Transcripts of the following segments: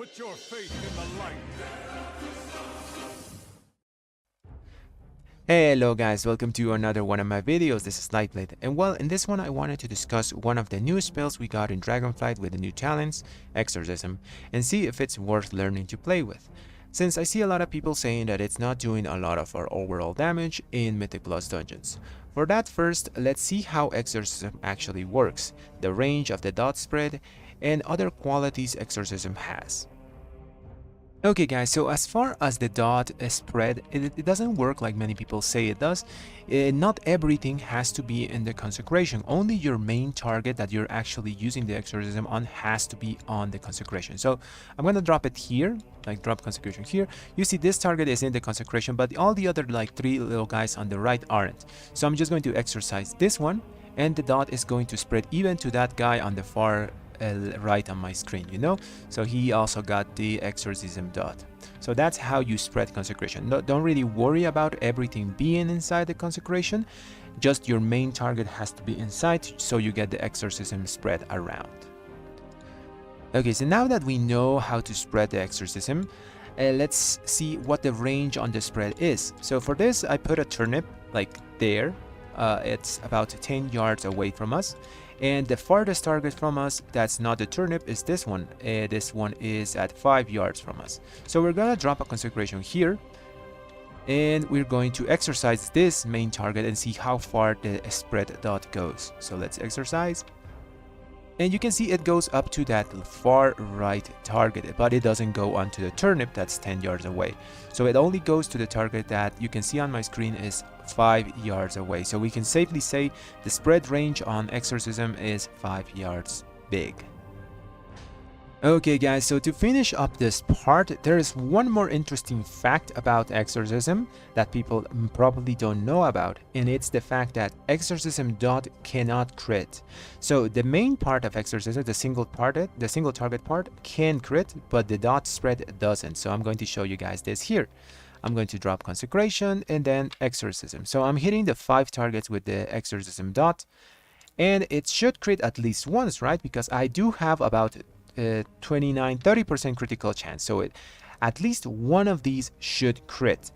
Put your faith in the light. Hello guys, welcome to another one of my videos. This is Lightblade, and well, in this one I wanted to discuss one of the new spells we got in Dragonflight with the new talents, Exorcism, and see if it's worth learning to play with. Since I see a lot of people saying that it's not doing a lot of our overall damage in Mythic Plus dungeons. For that, first let's see how Exorcism actually works, the range of the dot spread, and other qualities Exorcism has. Okay guys, so as far as the dot spread, it doesn't work like many people say it does. Not everything has to be in the consecration. Only your main target that you're actually using the exorcism on has to be on the consecration. So I'm going to drop it here, like drop consecration here. You see this target is in the consecration, but all the other like three little guys on the right aren't. So I'm just going to exorcise this one, and the dot is going to spread even to that guy on the far right on my screen, you know, so he also got the exorcism dot. So that's how you spread consecration. Don't really worry about everything being inside the consecration, just your main target has to be inside so you get the exorcism spread around. Okay, so now that we know how to spread the exorcism, let's see what the range on the spread is. So for this I put a turnip like there. It's about 10 yards away from us, and the farthest target from us that's not the turnip is this one. This one is at 5 yards from us. So we're gonna drop a consecration here, and we're going to exercise this main target and see how far the spread dot goes. So let's exercise, and you can see it goes up to that far right target, but it doesn't go onto the turnip that's 10 yards away. So it only goes to the target that you can see on my screen is 5 yards away. So we can safely say the spread range on exorcism is 5 yards big. Okay guys, so to finish up this part, there is one more interesting fact about exorcism that people probably don't know about, and it's the fact that exorcism dot cannot crit. So the main part of exorcism, the single target part, can crit, but the dot spread doesn't. So I'm going to show you guys this here. I'm going to drop consecration and then exorcism. So I'm hitting the 5 targets with the exorcism dot, and it should crit at least once, right? Because I do have about 29-30% critical chance, so at least one of these should crit.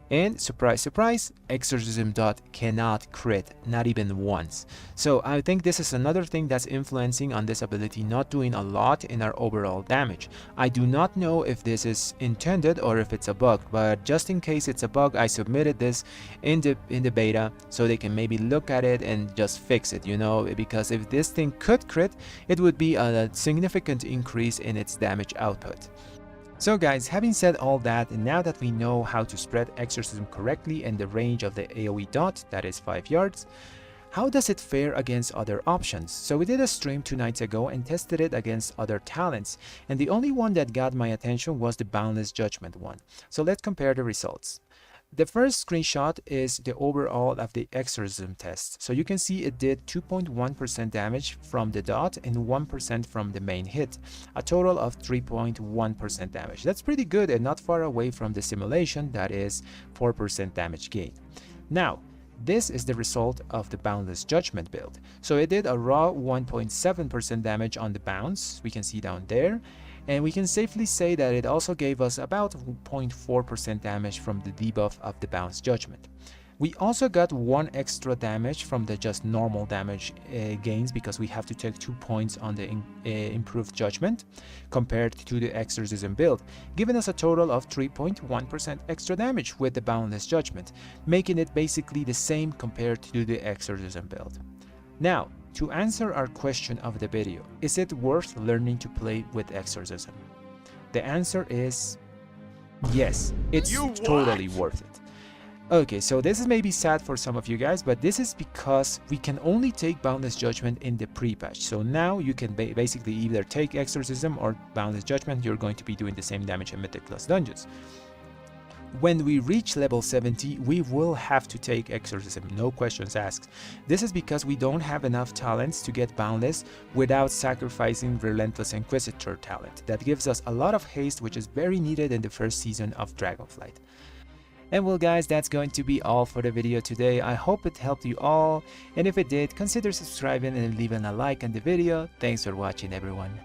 And surprise surprise, exorcism dot cannot crit, not even once. So I think this is another thing that's influencing on this ability not doing a lot in our overall damage. I do not know if this is intended or if it's a bug, but just in case it's a bug, I submitted this in the beta so they can maybe look at it and just fix it, you know, because if this thing could crit, it would be a significant increase in its damage output. So guys, having said all that, and now that we know how to spread exorcism correctly and the range of the AoE dot, that is 5 yards, how does it fare against other options? So we did a stream 2 nights ago and tested it against other talents, and the only one that got my attention was the Boundless Judgment one. So let's compare the results. The first screenshot is the overall of the exorcism test. So you can see it did 2.1% damage from the dot and 1% from the main hit, a total of 3.1% damage. That's pretty good and not far away from the simulation, that is 4% damage gain. Now, this is the result of the Boundless Judgment build. So it did a raw 1.7% damage on the bounce, we can see down there, and we can safely say that it also gave us about 0.4% damage from the debuff of the Bounce Judgment. We also got 1 extra damage from the just normal damage gains, because we have to take 2 points on the improved judgment compared to the exorcism build, giving us a total of 3.1% extra damage with the Boundless Judgment, making it basically the same compared to the exorcism build. Now, to answer our question of the video, is it worth learning to play with exorcism? The answer is yes, it's totally worth it. Okay, so this is maybe sad for some of you guys, but this is because we can only take Boundless Judgment in the pre-patch. So now you can basically either take Exorcism or Boundless Judgment, you're going to be doing the same damage in Mythic Plus dungeons. When we reach level 70, we will have to take Exorcism, no questions asked. This is because we don't have enough talents to get Boundless without sacrificing Relentless Inquisitor talent. That gives us a lot of haste, which is very needed in the first season of Dragonflight. And well guys, that's going to be all for the video today. I hope it helped you all, and if it did, consider subscribing and leaving a like on the video. Thanks for watching everyone.